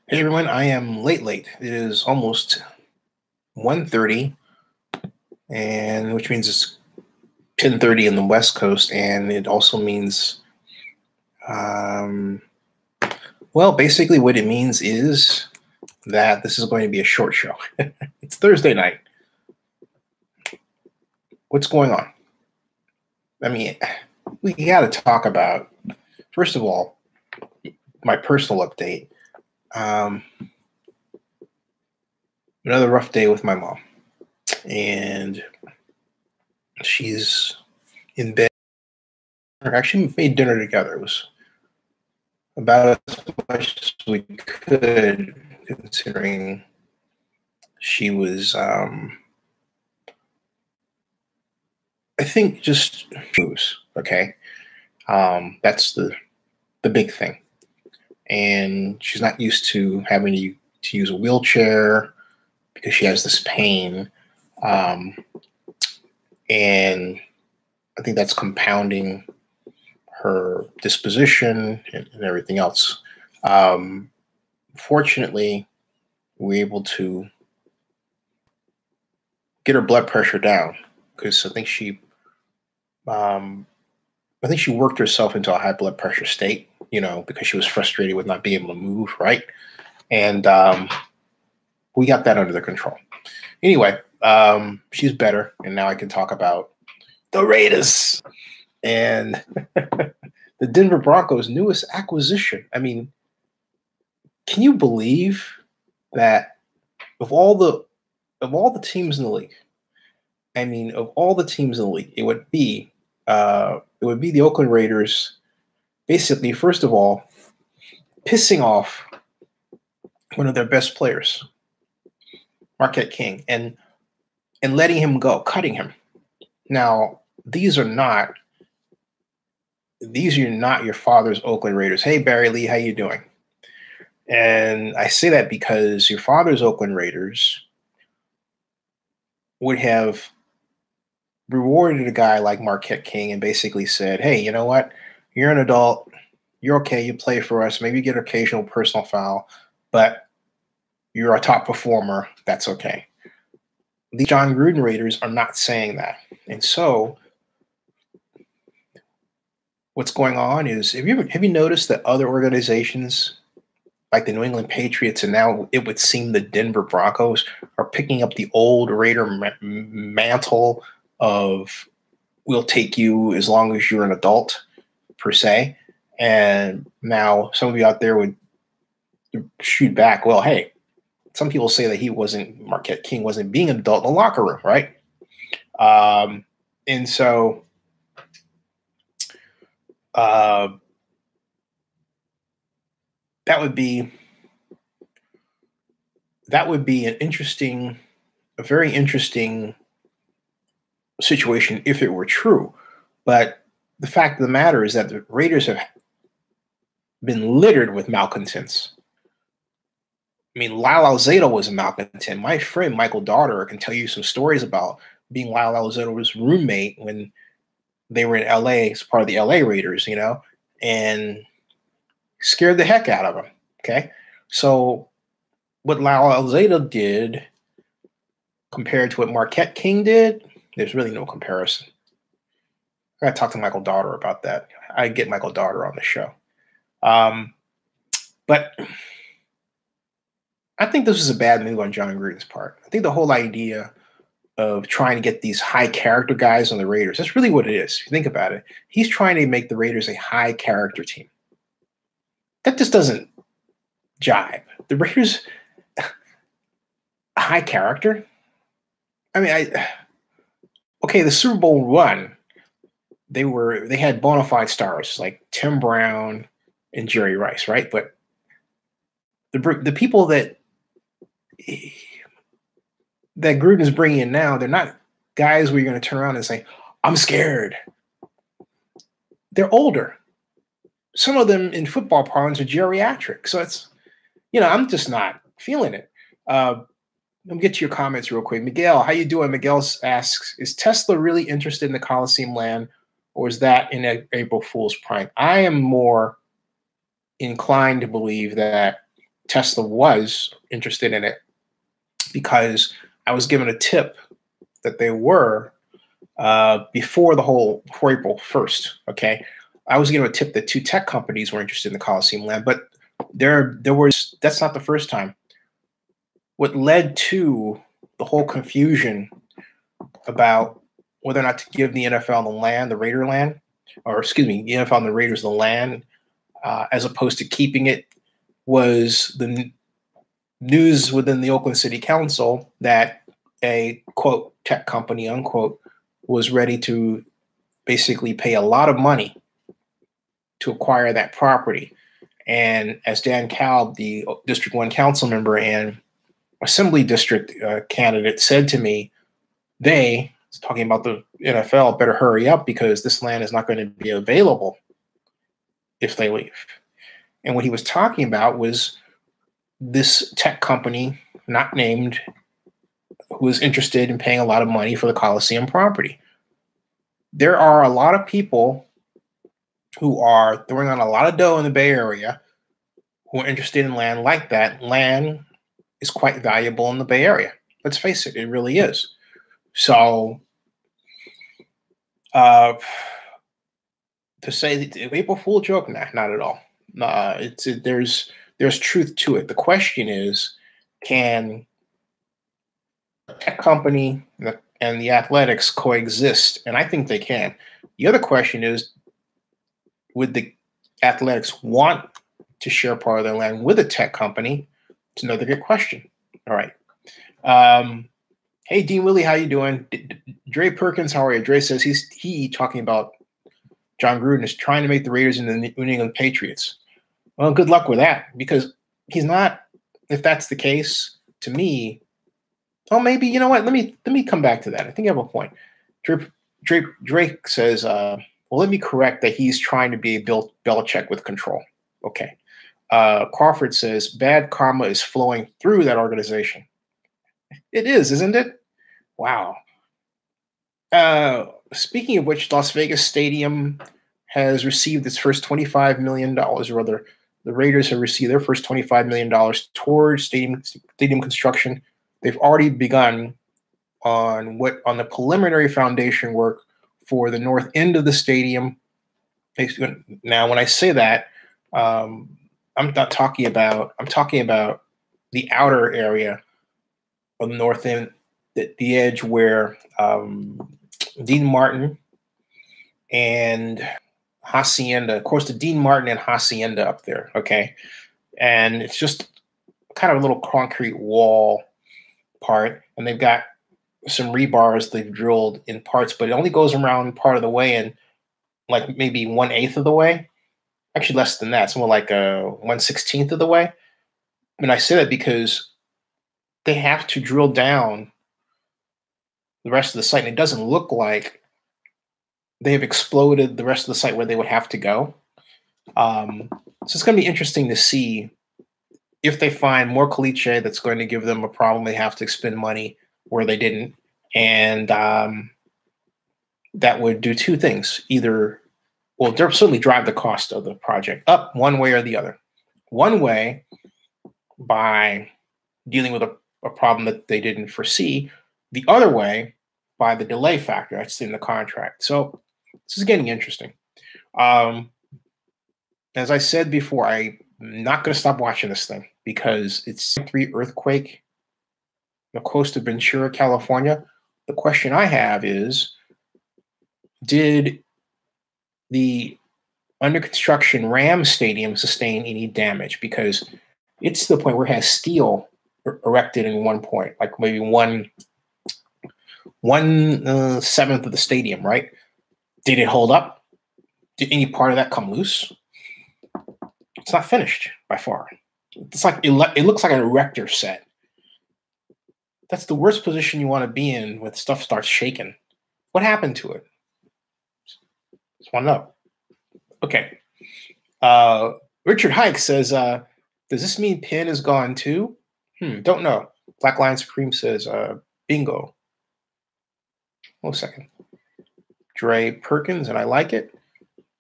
Hey everyone, I am late. It is almost 1:30, and which means it's 10:30 in the West Coast, and it also means, um, well, basically what it means is that this is going to be a short show. It's Thursday night. What's going on? I mean, we got to talk about, first of all, my personal update. Another rough day with my mom, and she's in bed. Actually, made dinner together. It was about as much as we could, considering she was, I think, just moves. Okay, that's the big thing, and she's not used to having to use a wheelchair because she has this pain, and I think that's compounding her disposition and everything else. Fortunately, we were able to get her blood pressure down because I think she worked herself into a high blood pressure state, because she was frustrated with not being able to move, right? And we got that under the control. Anyway, she's better, and now I can talk about the Raiders and the Denver Broncos' newest acquisition. I mean, can you believe that of all the teams in the league, it would be the Oakland Raiders, basically, first of all, pissing off one of their best players, Marquette King, and letting him go, cutting him. Now, these are not your father's Oakland Raiders. Hey, Barry Lee, how you doing? And I say that because your father's Oakland Raiders would have rewarded a guy like Marquette King and basically said, hey, you know what? You're an adult. You're okay. You play for us. Maybe you get an occasional personal foul, but you're a top performer. That's okay. The John Gruden Raiders are not saying that. And so what's going on is, have you noticed that other organizations like the New England Patriots and now it would seem the Denver Broncos are picking up the old Raider mantle of we'll take you as long as you're an adult, per se. And now some of you out there would shoot back, well, hey, some people say that Marquette King wasn't being an adult in the locker room, right? And so that would be a very interesting situation if it were true. But the fact of the matter is that the Raiders have been littered with malcontents. I mean, Lyle Alzado was a malcontent. My friend Michael Daughter can tell you some stories about being Lyle Alzado's roommate when they were in LA as part of the LA Raiders, and scared the heck out of him. Okay. So what Lyle Alzado did compared to what Marquette King did, there's really no comparison. I got to talk to Michael Daughter about that. I get Michael Daughter on the show. But I think this was a bad move on John Gruden's part. I think the whole idea of trying to get these high character guys on the Raiders, that's really what it is. If you think about it, he's trying to make the Raiders a high character team. That just doesn't jibe. The Raiders, high character? I mean, okay, the Super Bowl run, they had bona fide stars like Tim Brown and Jerry Rice, right? But the people that Gruden is bringing in now, they're not guys where you're going to turn around and say, I'm scared. They're older. Some of them in football parlance are geriatric. So it's, I'm just not feeling it. Let me get to your comments real quick. Miguel, how you doing? Miguel asks, is Tesla really interested in the Coliseum land, or is that in a April Fool's prank? I am more inclined to believe that Tesla was interested in it because I was given a tip that they were before April 1st. Okay, I was given a tip that two tech companies were interested in the Coliseum land, but that's not the first time. What led to the whole confusion about whether or not to give the NFL the land, the Raider land, or excuse me, the NFL and the Raiders the land, as opposed to keeping it, was the news within the Oakland City Council that a quote tech company unquote was ready to basically pay a lot of money to acquire that property. And as Dan Kalb, the District 1 council member and Assembly District candidate, said to me, they, talking about the NFL, better hurry up because this land is not going to be available if they leave. And what he was talking about was this tech company, not named, who was interested in paying a lot of money for the Coliseum property. There are a lot of people who are throwing on a lot of dough in the Bay Area who are interested in land like that. Land is quite valuable in the Bay Area. Let's face it, it really is. So to say that April Fool joke, nah, not at all. There's truth to it. The question is, can a tech company and the athletics coexist? And I think they can. The other question is, would the athletics want to share part of their land with a tech company? It's another good question. All right. Hey, Dean Willie, how you doing? Dre Perkins, how are you? Dre says he talking about John Gruden is trying to make the Raiders into the New England Patriots. Well, good luck with that, because he's not. If that's the case, to me, oh, maybe, you know what? Let me come back to that. I think you have a point. Drake says, well, let me correct that he's trying to be a Bill Belichick with control. Okay. Crawford says, bad karma is flowing through that organization. It is, isn't it? Wow. Speaking of which, Las Vegas Stadium has received its first $25 million, or rather, the Raiders have received their first $25 million towards stadium construction. They've already begun on the preliminary foundation work for the north end of the stadium. Now, when I say that, I'm talking about the outer area of the north end, the edge where Dean Martin and Hacienda, of course, the Dean Martin and Hacienda up there, okay? And it's just kind of a little concrete wall part, and they've got some rebars they've drilled in parts, but it only goes around part of the way, and like maybe 1/8 of the way. Actually, less than that. It's more like 1/16 of the way. And I say that because they have to drill down the rest of the site, and it doesn't look like they have exploded the rest of the site where they would have to go. So it's going to be interesting to see if they find more caliche that's going to give them a problem. They have to expend money where they didn't. And that would do two things. They'll certainly drive the cost of the project up one way or the other. One way, by dealing with a problem that they didn't foresee. The other way, by the delay factor that's in the contract. So this is getting interesting. As I said before, I'm not going to stop watching this thing because it's 3 earthquake on the coast of Ventura, California. The question I have is, did the under construction Rams Stadium sustain any damage? Because it's to the point where it has steel erected in one point, like maybe 1/7 of the stadium, right? Did it hold up? Did any part of that come loose? It's not finished by far. It's like it looks like an erector set. That's the worst position you want to be in when stuff starts shaking. What happened to it? Just want to know. Okay. Richard Hike says, does this mean Penn is gone too? Don't know. Black Lion Supreme says, bingo. Hold a second. Dre Perkins, and I like it.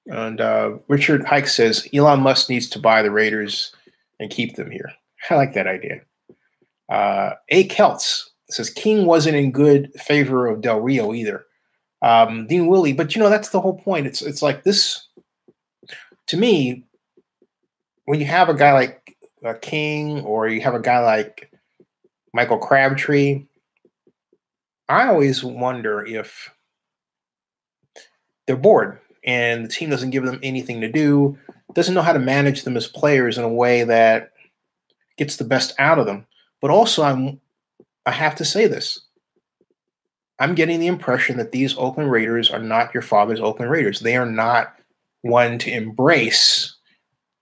And Richard Hike says Elon Musk needs to buy the Raiders and keep them here. I like that idea. A. Kelts says King wasn't in good favor of Del Rio either. Dean Willie, but that's the whole point. It's like this. To me, when you have a guy like King or you have a guy like Michael Crabtree, I always wonder if they're bored and the team doesn't give them anything to do, doesn't know how to manage them as players in a way that gets the best out of them. But also, I have to say this. I'm getting the impression that these Oakland Raiders are not your father's Oakland Raiders. They are not one to embrace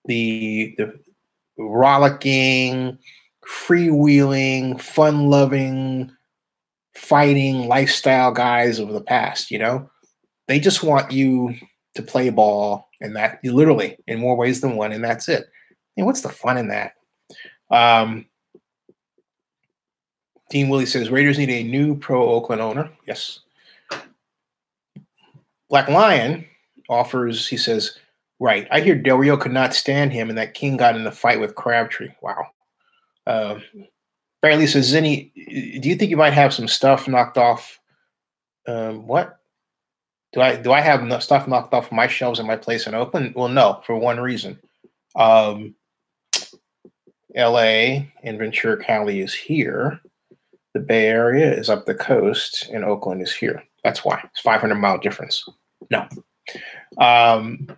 the rollicking, freewheeling, fun-loving, fighting lifestyle guys of the past. They just want you to play ball, and that literally in more ways than one, and that's it. And what's the fun in that? Dean Willie says Raiders need a new pro-Oakland owner. Yes. Black Lion offers, he says, right. I hear Del Rio could not stand him and that King got in a fight with Crabtree. Wow. Barry Lee says, Zinni, do you think you might have some stuff knocked off? What? Do I have stuff knocked off my shelves in my place in Oakland? Well, no, for one reason. L.A. and Ventura County is here. The Bay Area is up the coast, and Oakland is here. That's why. It's 500-mile difference. No.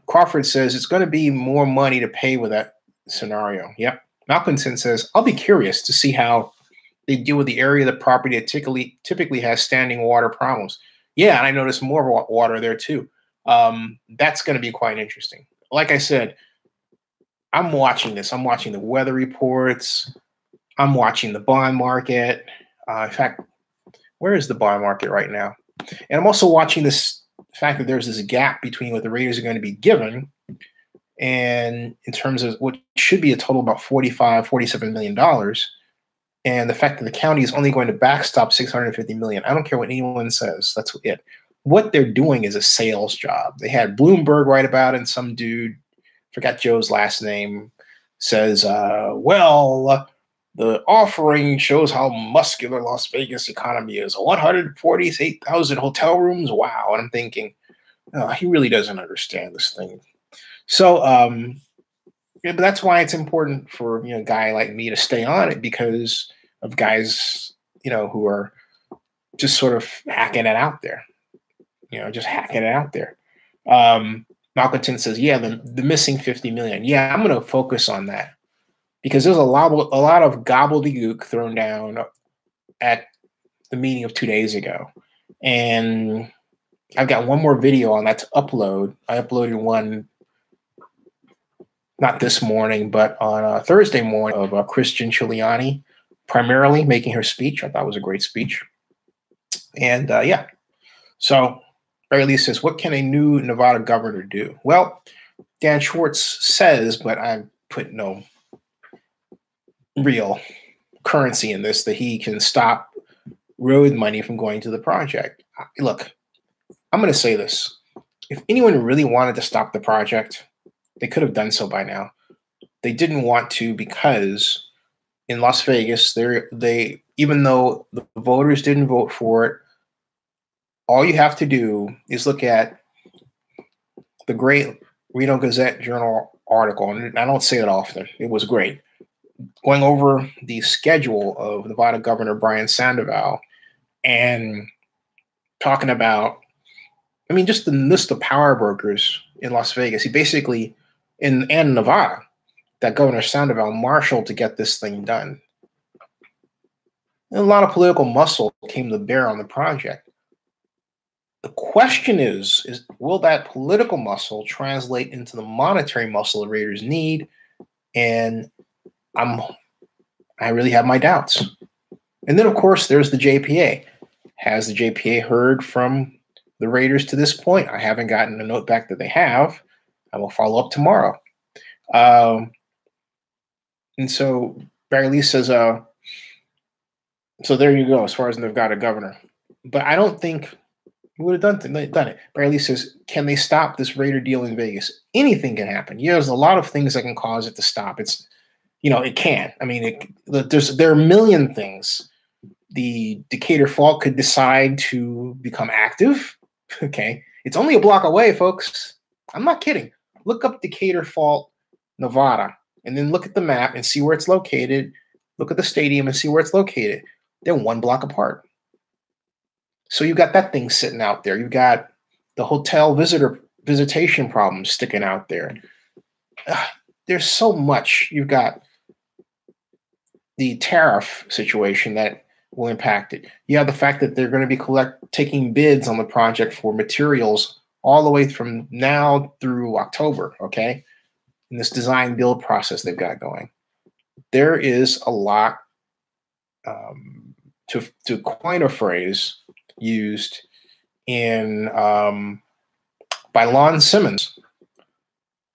Crawford says it's going to be more money to pay with that scenario. Yep. Malkinson says, I'll be curious to see how they deal with the area of the property that typically has standing water problems. Yeah, and I noticed more water there too. That's going to be quite interesting. Like I said, I'm watching this. I'm watching the weather reports. I'm watching the bond market. In fact, where is the bond market right now? And I'm also watching this fact that there's this gap between what the Raiders are going to be given and in terms of what should be a total about $47 million. And the fact that the county is only going to backstop $650 million. I don't care what anyone says. That's it. What they're doing is a sales job. They had Bloomberg write about it, and some dude, forgot Joe's last name, says, the offering shows how muscular Las Vegas economy is. 148,000 hotel rooms. Wow. And I'm thinking, he really doesn't understand this thing. So, but that's why it's important for a guy like me to stay on it, because of guys, who are just sort of hacking it out there. Just hacking it out there. Malcolmton says, yeah, the missing 50 million. Yeah, I'm going to focus on that. Because there's a lot of gobbledygook thrown down at the meeting of 2 days ago. And I've got one more video on that to upload. I uploaded one, not this morning, but on Thursday morning, of Christian Giuliani, primarily making her speech. I thought it was a great speech. And yeah. So Barry Lee says, what can a new Nevada governor do? Well, Dan Schwartz says, but I put no real currency in this, that he can stop road money from going to the project. Look, I'm going to say this. If anyone really wanted to stop the project, they could have done so by now. They didn't want to because in Las Vegas, they even though the voters didn't vote for it, all you have to do is look at the great Reno Gazette-Journal article, and I don't say it often. It was great. Going over the schedule of Nevada Governor Brian Sandoval and talking about, just the list of power brokers in Las Vegas. He basically, and Nevada, that Governor Sandoval marshaled to get this thing done. And a lot of political muscle came to bear on the project. The question is will that political muscle translate into the monetary muscle the Raiders need? And I really have my doubts. And then, of course, there's the JPA. Has the JPA heard from the Raiders to this point? I haven't gotten a note back that they have. I will follow up tomorrow. And so Barry Lee says, so there you go, as far as they've got a governor. But I don't think, He would have done it. Bradley says, can they stop this Raider deal in Vegas? Anything can happen. There's a lot of things that can cause it to stop. It can. I mean, there are a million things. The Decatur Fault could decide to become active. Okay. It's only a block away, folks. I'm not kidding. Look up Decatur Fault, Nevada, and then look at the map and see where it's located. Look at the stadium and see where it's located. They're 1 block apart. So you've got that thing sitting out there. You've got the hotel visitation problems sticking out there. There's so much. You've got the tariff situation that will impact it. You have the fact that they're going to be taking bids on the project for materials all the way from now through October, okay? In this design build process they've got going. There is a lot, to coin a phrase used in by Lon Simmons.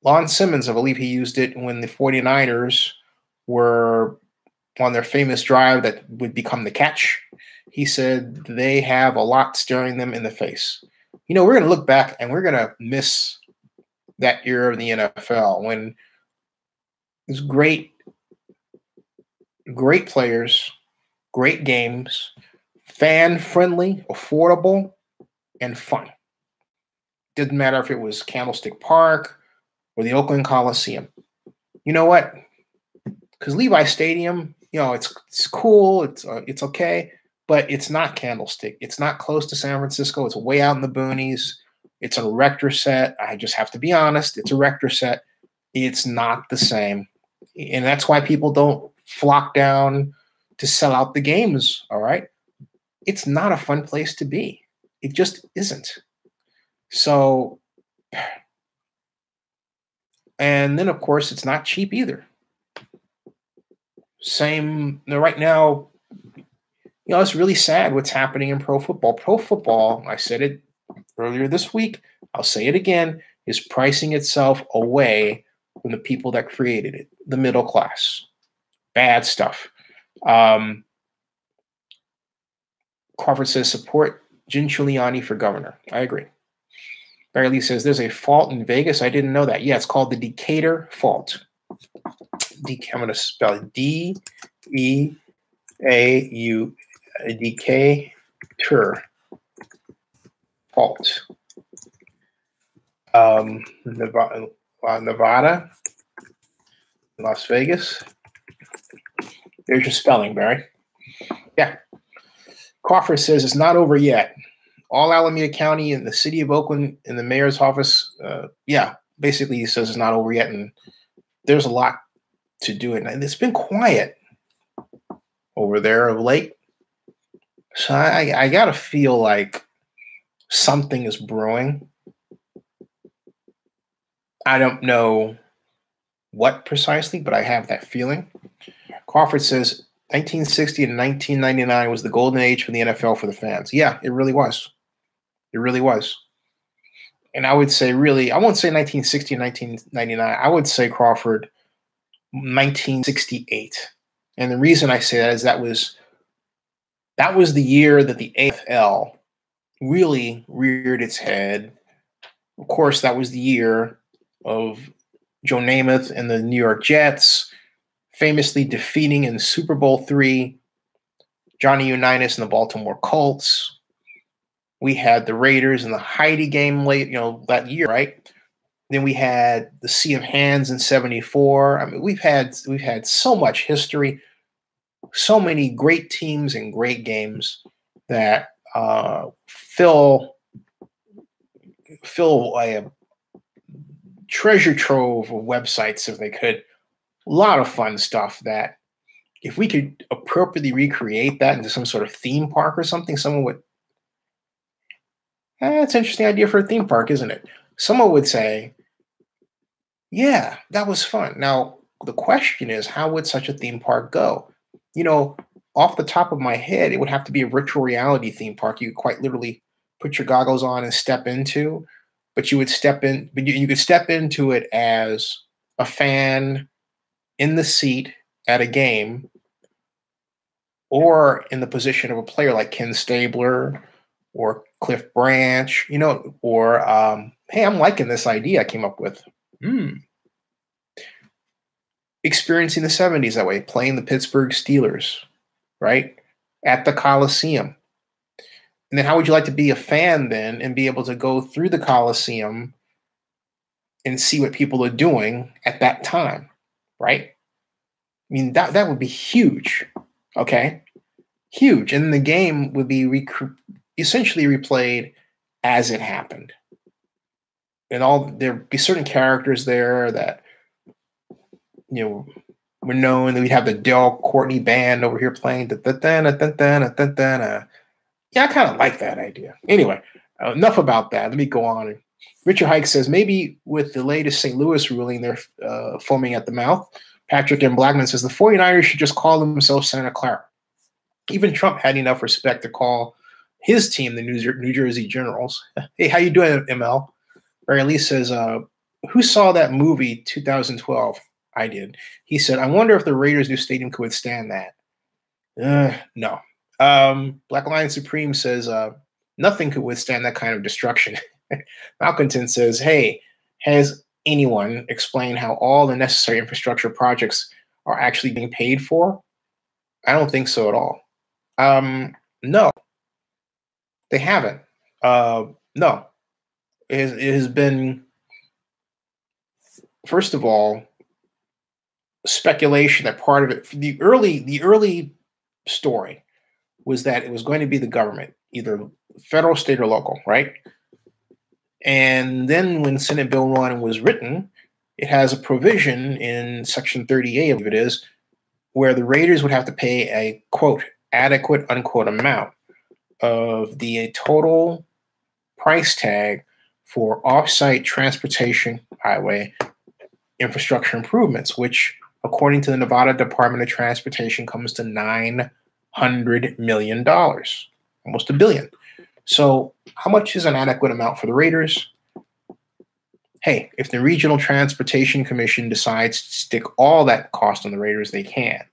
Lon Simmons, I believe he used it when the 49ers were on their famous drive that would become the catch. He said they have a lot staring them in the face. We're going to look back and we're going to miss that era of the NFL when it was great players, great games, fan-friendly, affordable, and fun. Didn't matter if it was Candlestick Park or the Oakland Coliseum. You know what? Because Levi Stadium, it's cool, it's okay, but it's not Candlestick. It's not close to San Francisco. It's way out in the boonies. It's a Rector set. I just have to be honest. It's a Rector set. It's not the same. And that's why people don't flock down to sell out the games, all right? It's not a fun place to be. It just isn't. So, and then, of course, it's not cheap either. Same, right now, it's really sad what's happening in pro football. Pro football, I said it earlier this week, I'll say it again, is pricing itself away from the people that created it, the middle class. Bad stuff. Crawford says, support Jim Giuliani for governor. I agree. Barry Lee says, there's a fault in Vegas. I didn't know that. Yeah, it's called the Decatur Fault. I'm going to spell it D-E-A-U, Decatur Fault. Nevada, Las Vegas. There's your spelling, Barry. Yeah. Crawford says it's not over yet. All Alameda County and the city of Oakland in the mayor's office, basically he says it's not over yet, and there's a lot to do it. And it's been quiet over there of late. So I got to feel like something is brewing. I don't know what precisely, but I have that feeling. Crawford says 1960 and 1999 was the golden age for the NFL for the fans. Yeah, it really was. It really was. And I would say really, I won't say 1960 and 1999. I would say, Crawford, 1968. And the reason I say that is that was the year that the AFL really reared its head. Of course, that was the year of Joe Namath and the New York Jets famously defeating in Super Bowl III Johnny Unitas and the Baltimore Colts. We had the Raiders in the Heidi game late, that year, right? Then we had the Sea of Hands in '74. I mean, we've had so much history, so many great teams and great games that fill a treasure trove of websites if they could. A lot of fun stuff that if we could appropriately recreate that into some sort of theme park or something, someone would, it's an interesting idea for a theme park, isn't it? Someone would say, yeah, that was fun. Now, the question is, how would such a theme park go? Off the top of my head, it would have to be a virtual reality theme park. You could quite literally put your goggles on and step into, but you could step into it as a fan in the seat at a game, or in the position of a player like Ken Stabler or Cliff Branch, or hey, I'm liking this idea I came up with. Experiencing the 70s that way, playing the Pittsburgh Steelers, right? At the Coliseum. And then how would you like to be a fan then and be able to go through the Coliseum and see what people are doing at that time, right? I mean, that would be huge, okay? Huge. And the game would be essentially replayed as it happened. And there'd be certain characters there that, were known. That we'd have the Del Courtney band over here playing. Yeah, I kind of like that idea. Anyway, enough about that. Let me go on. Richard Hike says, maybe with the latest St. Louis ruling, they're foaming at the mouth. Patrick M. Blackman says, the 49ers should just call themselves Santa Clara. Even Trump had enough respect to call his team the New Jersey Generals. Hey, how you doing, ML? Barry Lee says, who saw that movie 2012? I did. He said, I wonder if the Raiders' new stadium could withstand that. No. Black Lion Supreme says, nothing could withstand that kind of destruction. Malcontent says, hey, has anyone explained how all the necessary infrastructure projects are actually being paid for? I don't think so at all. No, they haven't. No. It has been, first of all, speculation that part of it, the early story was that it was going to be the government, either federal, state, or local, right? And then when Senate Bill 1 was written, it has a provision in Section 38, I believe it is, where the Raiders would have to pay a, quote, adequate, unquote, amount of the total price tag for off-site transportation highway infrastructure improvements, which, according to the Nevada Department of Transportation, comes to $900 million, almost $1 billion. So how much is an adequate amount for the Raiders? Hey, if the Regional Transportation Commission decides to stick all that cost on the Raiders, they can.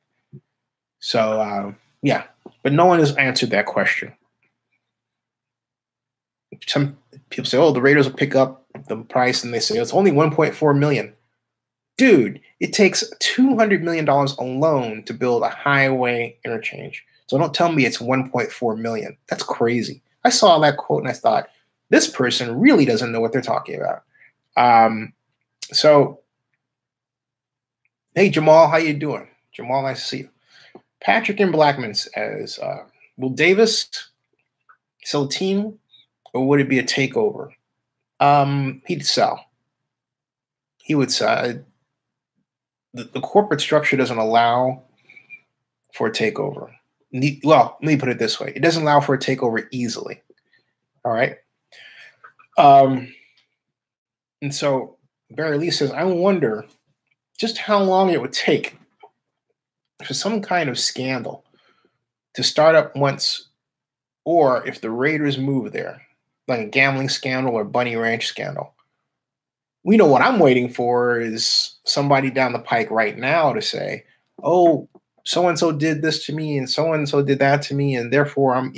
So, yeah, but no one has answered that question. Some people say, oh, the Raiders will pick up the price, and they say it's only $1.4 million. Dude, it takes $200 million alone to build a highway interchange. So don't tell me it's $1.4 million. That's crazy. I saw that quote and I thought, this person really doesn't know what they're talking about. So, hey, Jamal, how you doing? Jamal, nice to see you. Patrick and Blackman says, will Davis sell a team or would it be a takeover? He'd sell. He would sell. The corporate structure doesn't allow for a takeover. Well, let me put it this way. It doesn't allow for a takeover easily. All right. And so Barry Lee says, I wonder just how long it would take for some kind of scandal to start up once, or if the Raiders move there, like a gambling scandal or Bunny Ranch scandal. We know what I'm waiting for is somebody down the pike right now to say, oh, so-and-so did this to me and so-and-so did that to me. And therefore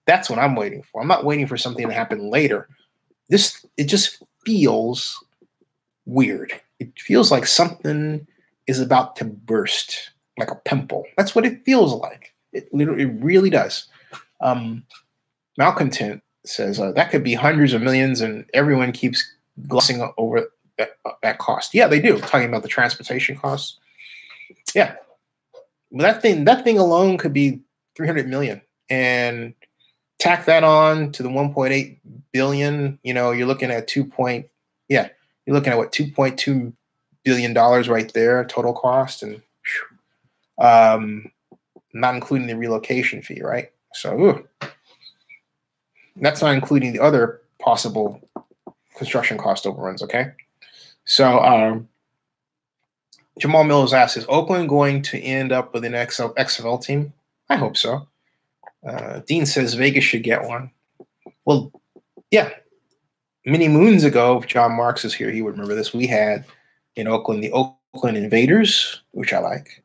that's what I'm waiting for. I'm not waiting for something to happen later. It just feels weird. It feels like something is about to burst, like a pimple. That's what it feels like. It really does. Malcontent says that could be hundreds of millions and everyone keeps glossing over that cost. Yeah, they do. Talking about the transportation costs. Yeah. Well, that thing alone could be 300 million, and tack that on to the 1.8 billion. You're looking at you're looking at what, $2.2 billion right there total cost, and not including the relocation fee, right? So that's not including the other possible construction cost overruns. Okay, so Jamal Mills asks, is Oakland going to end up with an XFL team? I hope so. Dean says Vegas should get one. Well, yeah. Many moons ago, if John Marks is here, he would remember this. We had in Oakland the Oakland Invaders, which I like.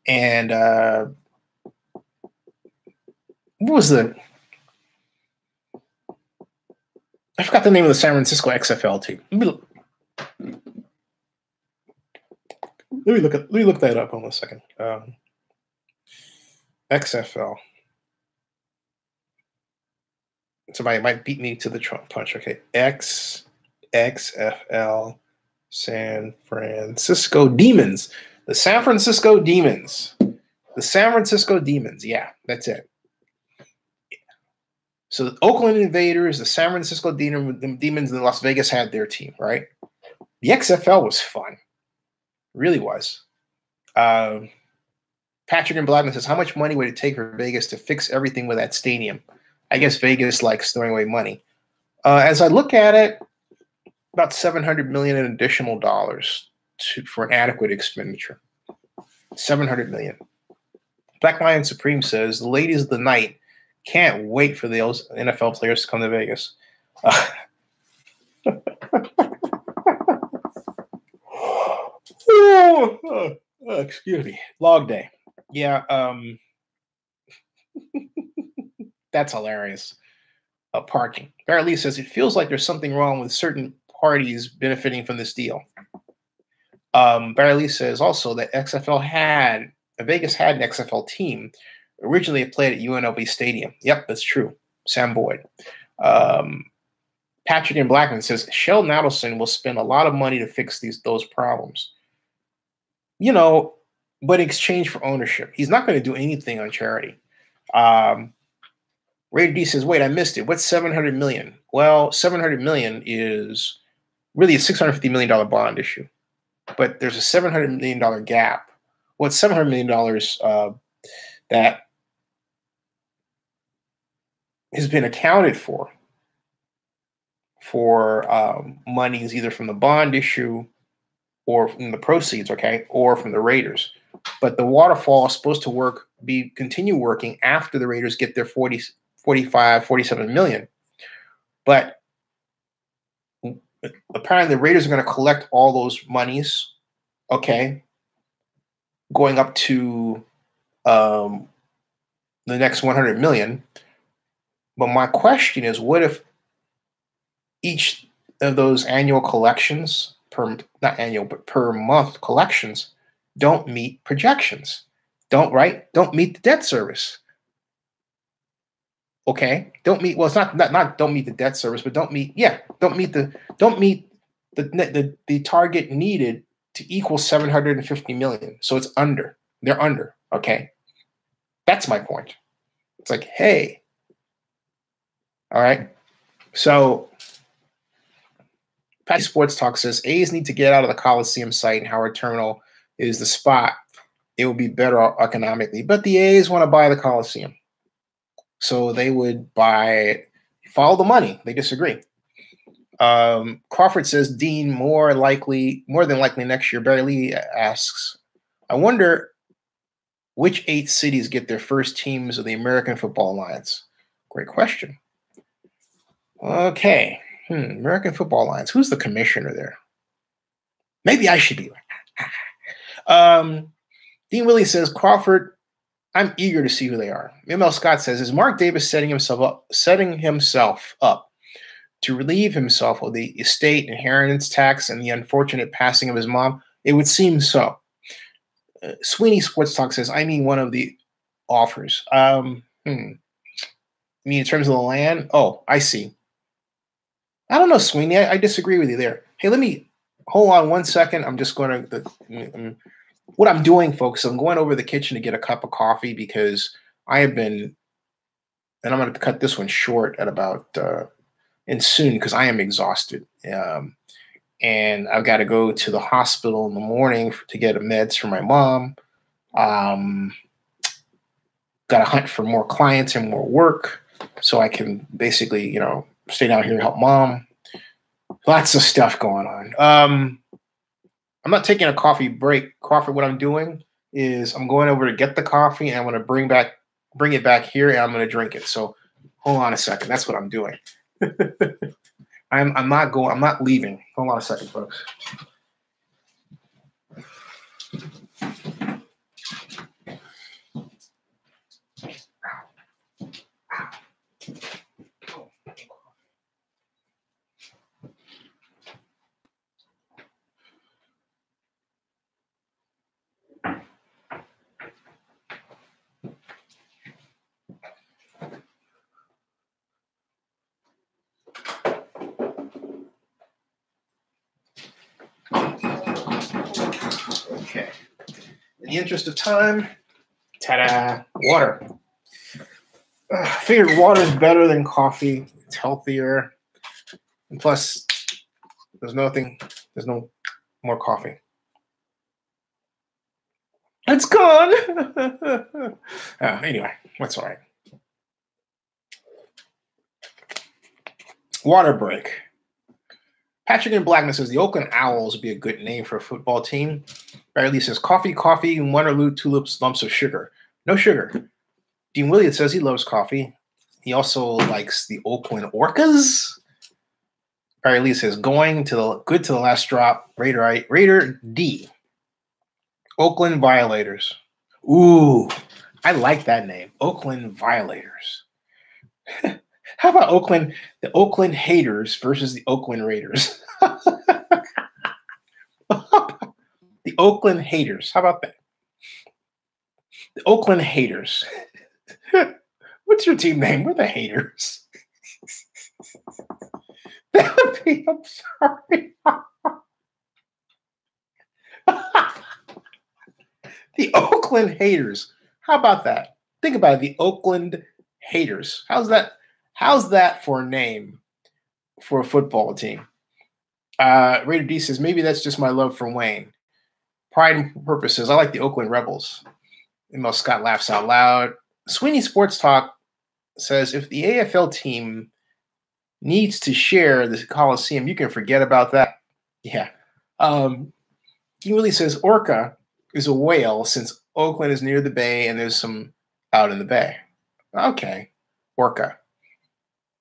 And what was the I forgot the name of the San Francisco XFL team. Let me look that up on a second. XFL. Somebody might beat me to the punch. Okay, XFL San Francisco Demons. The San Francisco Demons. The San Francisco Demons. Yeah, that's it. So the Oakland Invaders, the San Francisco Demons, and Las Vegas had their team, right? The XFL was fun. It really was. Patrick and Blackman says, how much money would it take for Vegas to fix everything with that stadium? I guess Vegas likes throwing away money. As I look at it, about $700 million in additional dollars for an adequate expenditure. $700 million. Black Lion Supreme says, the ladies of the night can't wait for those NFL players to come to Vegas. Excuse me. Log day. Yeah. That's hilarious. Parking. Barry Lee says, it feels like there's something wrong with certain parties benefiting from this deal. Barry Lee says also that Vegas had an XFL team. Originally, it played at UNLV Stadium. Yep, that's true. Sam Boyd. Patrick and Blackman says, Sheldon Adelson will spend a lot of money to fix those problems. You know, but in exchange for ownership. He's not going to do anything on charity. Ray D says, wait, I missed it. What's $700 million? Well, $700 million is really a $650 million bond issue. But there's a $700 million gap. Well, it's $700 million that has been accounted for monies either from the bond issue or from the proceeds, okay, or from the Raiders. But the waterfall is supposed to continue working after the Raiders get their 47 million. But apparently the Raiders are going to collect all those monies, okay, going up to the next 100 million. But my question is, what if each of those annual collections, not annual, but per month collections, don't meet projections? Don't meet the debt service. Okay, don't meet. Well, it's not don't meet the debt service, but don't meet the target needed to equal 750 million. So it's under. They're under. Okay, that's my point. It's like, hey, all right. So Patty Sports Talk says A's need to get out of the Coliseum site, and Howard Terminal is the spot. It would be better economically, but the A's want to buy the Coliseum. So they would follow the money. They disagree. Crawford says, Dean, more than likely next year. Barry Lee asks, I wonder which 8 cities get their first teams of the American Football Alliance. Great question. Okay. American Football Alliance. Who's the commissioner there? Maybe I should be. Dean Willie says, Crawford, I'm eager to see who they are. ML Scott says, is Mark Davis setting himself up to relieve himself of the estate inheritance tax and the unfortunate passing of his mom? It would seem so. Sweeney Sports Talk says, I mean one of the offers. You mean in terms of the land? Oh, I see. I don't know, Sweeney. I disagree with you there. Hey, hold on 1 second. I'm just going to what I'm doing, folks, I'm going over to the kitchen to get a cup of coffee because I have been, and I'm going to cut this one short at about, and soon because I am exhausted. And I've got to go to the hospital in the morning to get meds for my mom. Got to hunt for more clients and more work so I can basically, stay down here and help mom. Lots of stuff going on. I'm not taking a coffee break. Crawford, what I'm doing is I'm going over to get the coffee and I'm going to bring it back here and I'm going to drink it. So hold on a second. That's what I'm doing. I'm not leaving. Hold on a second, folks. the interest of time, ta-da, water. Figured water is better than coffee. It's healthier. And plus, there's no more coffee. It's gone. Anyway, that's all right. Water break. Patrick in Blackness says the Oakland Owls would be a good name for a football team. Barry Lee says coffee, and one or two lumps of sugar. No sugar. Dean Williams says he loves coffee. He also likes the Oakland Orcas. Barry Lee says good to the last drop. Raider D. Oakland Violators. Ooh, I like that name. Oakland Violators. How about Oakland? The Oakland Haters versus the Oakland Raiders. The Oakland Haters. How about that? The Oakland Haters. What's your team name? We're the Haters. That would be, I'm sorry. The Oakland Haters. How about that? Think about it. The Oakland Haters. How's that for a name for a football team? Raider D says, maybe that's just my love for Wayne. Pride and Purpose says, I like the Oakland Rebels. Emil Scott laughs out loud. Sweeney Sports Talk says, if the AFL team needs to share the Coliseum, you can forget about that. Yeah. He really says orca is a whale since Oakland is near the bay and there's some out in the bay. Okay. Orca.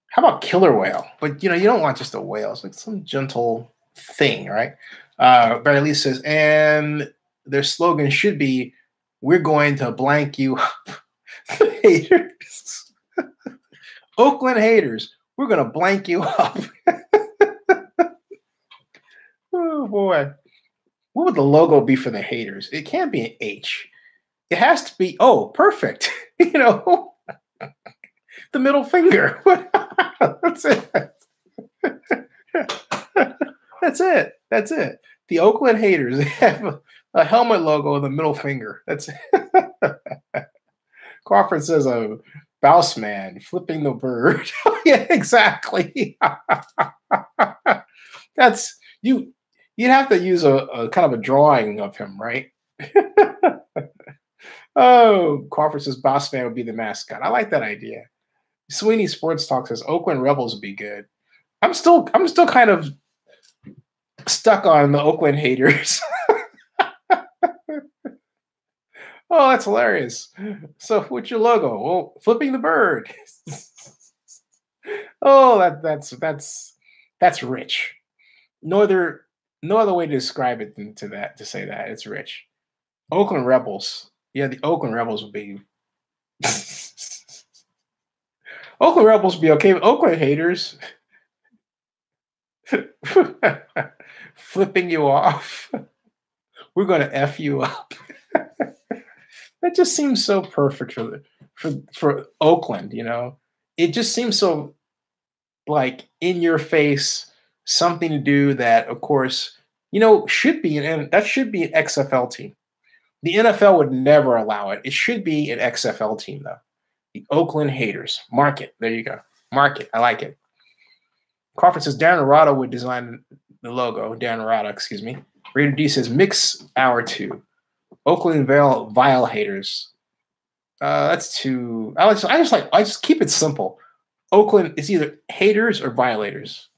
How about killer whale? But, you don't want just a whale. It's like some gentle thing, right? Barry Lee says, and their slogan should be, we're going to blank you up. Haters. Oakland Haters. We're going to blank you up. Oh, boy. What would the logo be for the Haters? It can't be an H. It has to be, perfect. The middle finger. That's it. That's it. The Oakland Haters have a helmet logo with a middle finger. That's it. Crawford says a bouse man flipping the bird. Yeah, exactly. That's you. You'd have to use a kind of a drawing of him, right? Oh, Crawford says boss man would be the mascot. I like that idea. Sweeney Sports Talk says Oakland Rebels would be good. I'm still kind of stuck on the Oakland Haters. Oh, that's hilarious. So what's your logo? Well, flipping the bird. Oh, that's rich. No other way to describe it than to say that. It's rich. Oakland Rebels. Yeah, the Oakland Rebels would be Oakland Rebels would be okay. Oakland Haters. Flipping you off. We're gonna F you up. That just seems so perfect for Oakland, It just seems so like in your face, something to do that, of course, should be an XFL team. The NFL would never allow it. It should be an XFL team, though. The Oakland Haters. Market. There you go. Market. I like it. Crawford says Darren Arata would design the logo. Darren Arata, excuse me. Raider D says mix our two. Oakland Vile Haters. That's too. I just keep it simple. Oakland is either haters or violators.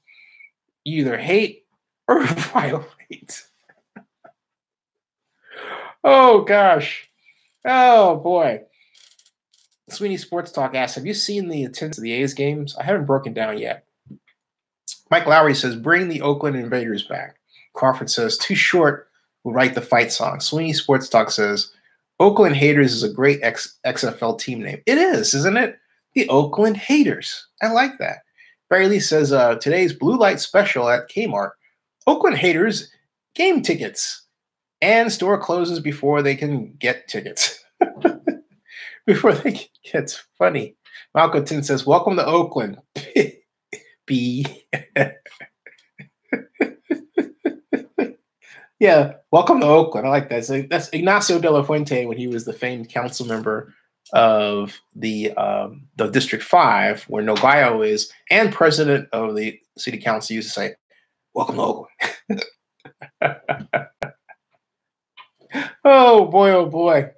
You either hate or violate. Oh gosh. Oh boy. Sweeney Sports Talk asks, have you seen the attendance of the A's games? I haven't broken down yet. Mike Lowry says, bring the Oakland Invaders back. Crawford says, too short, will write the fight song. Sweeney Sports Talk says, Oakland Haters is a great XFL team name. It is, isn't it? The Oakland Haters. I like that. Barry Lee says, today's blue light special at Kmart. Oakland Haters game tickets. And store closes before they can get tickets. Before they get it's funny. Malcolm Tin says, welcome to Oakland. B. Yeah, welcome to Oakland. I like that. That's Ignacio de la Fuente when he was the famed council member of the District 5, where Nogayao is, and president of the city council used to say, welcome to Oakland. Oh boy.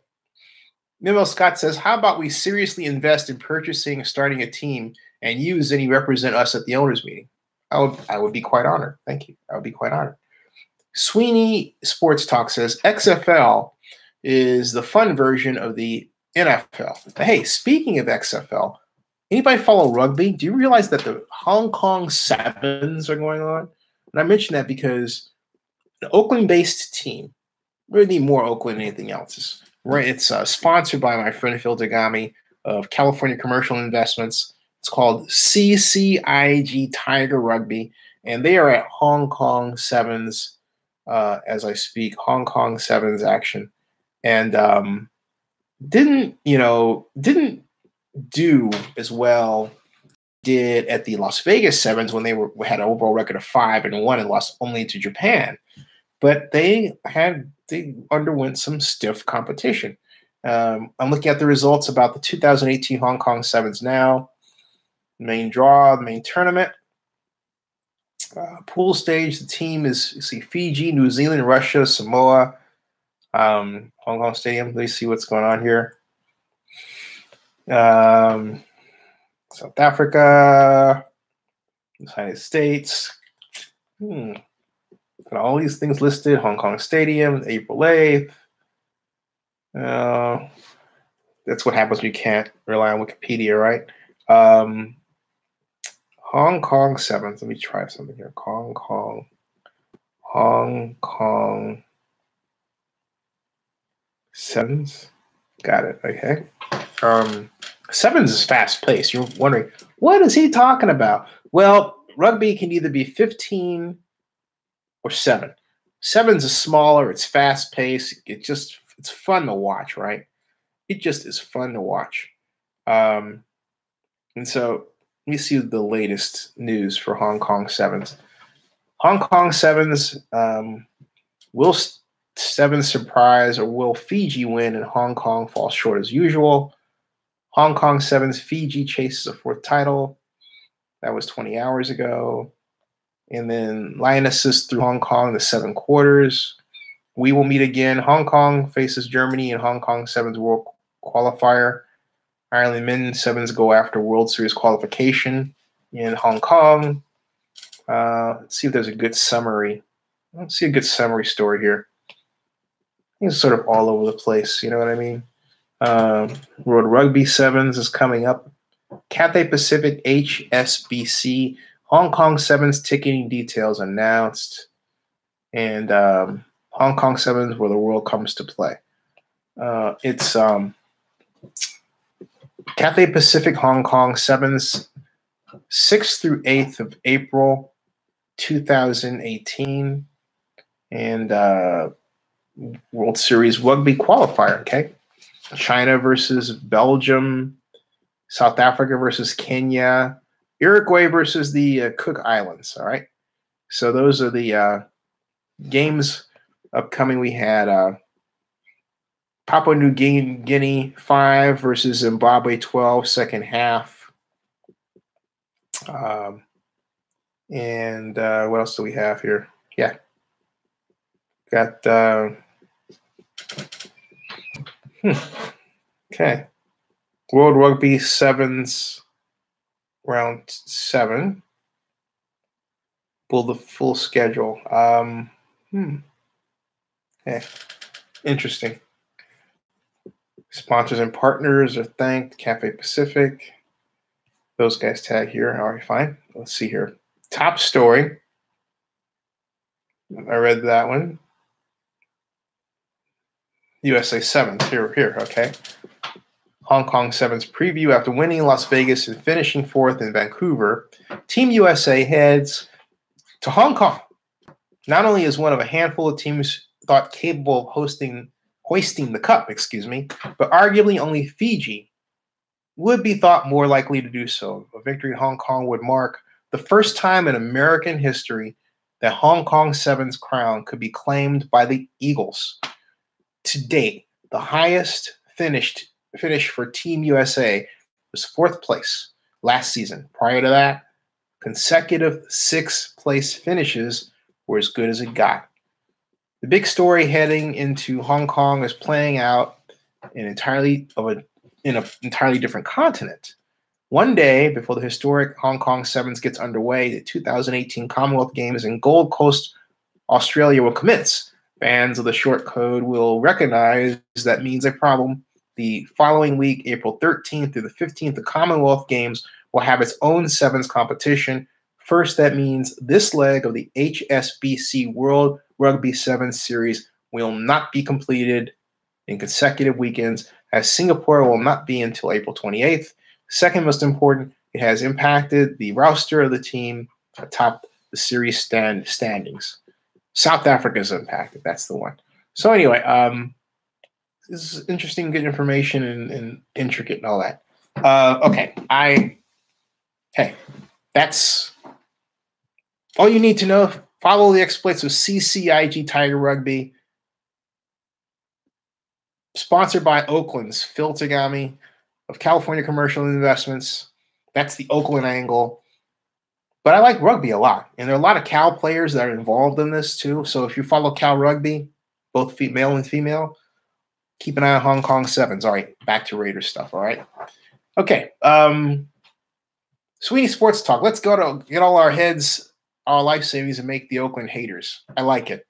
Nemo Scott says, how about we seriously invest in purchasing and starting a team and use any represent us at the owners meeting? I would be quite honored. Thank you. I would be quite honored. Sweeney Sports Talk says XFL is the fun version of the NFL. Hey, speaking of XFL, anybody follow rugby? Do you realize that the Hong Kong Sevens are going on? And I mention that because the Oakland-based team, really more Oakland than anything else, right? It's sponsored by my friend Phil Degami of California Commercial Investments. It's called CCIG Tiger Rugby, and they are at Hong Kong Sevens as I speak. Hong Kong Sevens action, and didn't do as well did at the Las Vegas Sevens when they had an overall record of 5-1 and lost only to Japan. But they underwent some stiff competition. I'm looking at the results about the 2018 Hong Kong Sevens now. Main draw, the main tournament. Pool stage, the team is, you see, Fiji, New Zealand, Russia, Samoa, Hong Kong Stadium. Let me see what's going on here. South Africa, United States. Got all these things listed. Hong Kong Stadium, April 8th. That's what happens when you can't rely on Wikipedia, right? Hong Kong Sevens. Let me try something here. Hong Kong Sevens. Got it. Okay. Sevens is fast paced. You're wondering, what is he talking about? Well, rugby can either be 15 or 7. Sevens is smaller. It's fast paced. It's fun to watch, right? It just is fun to watch. And so let me see the latest news for Hong Kong Sevens. Hong Kong Sevens, will Sevens surprise or will Fiji win and Hong Kong fall short as usual? Hong Kong Sevens, Fiji chases a 4th title. That was 20 hours ago. And then Lionesses through Hong Kong, the 7 quarters. We will meet again. Hong Kong faces Germany in Hong Kong Sevens World Qualifier. Ireland men's Sevens go after World Series qualification in Hong Kong. Let's see if there's a good summary. I don't see a good summary story here. I think it's sort of all over the place. You know what I mean? World Rugby Sevens is coming up. Cathay Pacific HSBC Hong Kong Sevens ticketing details announced. And Hong Kong Sevens where the world comes to play. It's Cathay Pacific Hong Kong Sevens, 6th through 8th of April, 2018, and World Series Rugby Qualifier, okay? China versus Belgium, South Africa versus Kenya, Uruguay versus the Cook Islands, all right? So those are the games upcoming. We had Papua New Guinea 5 versus Zimbabwe 12, second half. And what else do we have here? Yeah. Got okay. World Rugby Sevens round 7. Pull the full schedule. Okay. Interesting. Sponsors and partners are thanked. Cathay Pacific. Those guys tag here. All right, fine. Let's see here. Top story. I read that one. USA Sevens. Here. Okay. Hong Kong Sevens preview after winning Las Vegas and finishing 4th in Vancouver. Team USA heads to Hong Kong. Not only is one of a handful of teams thought capable of hoisting the cup, but arguably only Fiji would be thought more likely to do so. A victory in Hong Kong would mark the first time in American history that Hong Kong Seven's crown could be claimed by the Eagles. To date, the highest finish for Team USA was 4th place last season. Prior to that, consecutive 6th place finishes were as good as it got. The big story heading into Hong Kong is playing out in an entirely different continent. One day before the historic Hong Kong Sevens gets underway, the 2018 Commonwealth Games in Gold Coast, Australia will commence. Fans of the short code will recognize that means a problem. The following week, April 13th through the 15th, the Commonwealth Games will have its own sevens competition. First, that means this leg of the HSBC World Rugby Sevens Series will not be completed in consecutive weekends, as Singapore will not be until April 28th. Second most important, it has impacted the roster of the team atop the series standings. South Africa is impacted. That's the one. So anyway, this is interesting, good information, and intricate and all that. Okay, that's all you need to know. Follow the exploits of CCIG Tiger Rugby. Sponsored by Oakland's Phil Tagami of California Commercial Investments. That's the Oakland angle. But I like rugby a lot. And there are a lot of Cal players that are involved in this too. So if you follow Cal Rugby, both male and female, keep an eye on Hong Kong Sevens. All right, back to Raiders stuff, all right? Okay. Sweeney Sports Talk. Let's go to get all our heads, our life savings, and make the Oakland haters. I like it.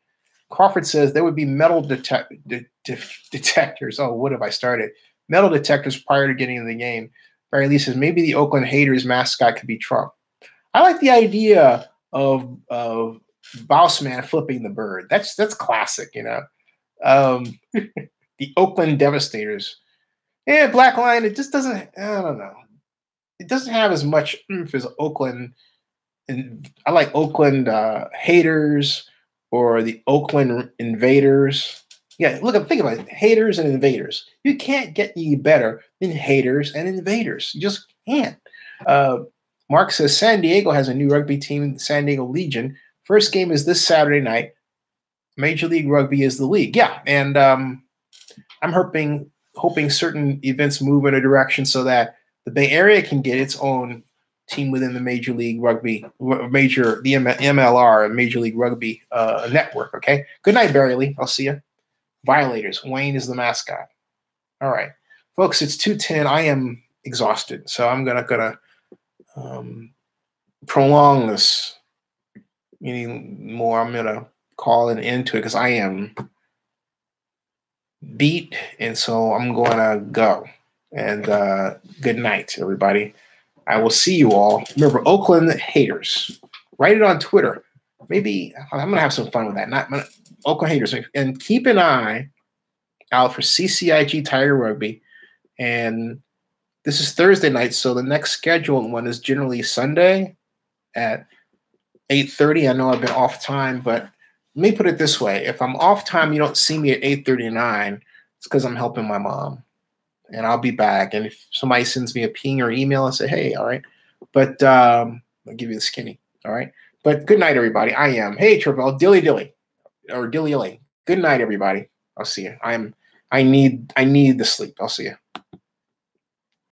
Crawford says there would be metal detectors. Oh, what have I started? Metal detectors prior to getting in the game. Barry Lee says maybe the Oakland haters mascot could be Trump. I like the idea of Bossman flipping the bird. That's classic, you know. The Oakland Devastators. Yeah, Black Lion, it just doesn't, I don't know. It doesn't have as much oomph as Oakland. And I like Oakland haters or the Oakland invaders. Yeah, think about it. Haters and invaders. You can't get any better than haters and invaders. You just can't. Mark says San Diego has a new rugby team, San Diego Legion. First game is this Saturday night. Major League Rugby is the league. Yeah, and I'm hoping certain events move in a direction so that the Bay Area can get its own team within the Major League Rugby, the MLR, Major League Rugby network, okay? Good night, Barry Lee. I'll see you. Violators. Wayne is the mascot. All right. Folks, it's 2:10. I am exhausted, so I'm gonna prolong this meaning more. I'm gonna call an end to it because I am beat, and so I'm gonna go. And good night, everybody. I will see you all. Remember, Oakland haters. Write it on Twitter. Maybe I'm gonna have some fun with that. Not Oakland haters, and keep an eye out for CCIG Tiger Rugby. And this is Thursday night, so the next scheduled one is generally Sunday at 8:30. I know I've been off time, but let me put it this way: if I'm off time, you don't see me at 8:39. It's because I'm helping my mom, and I'll be back. And if somebody sends me a ping or email, I'll say, "Hey, all right," but I'll give you the skinny. All right. But good night, everybody. I am. Hey, Travell, dilly. Good night, everybody. I'll see you. I need the sleep. I'll see you.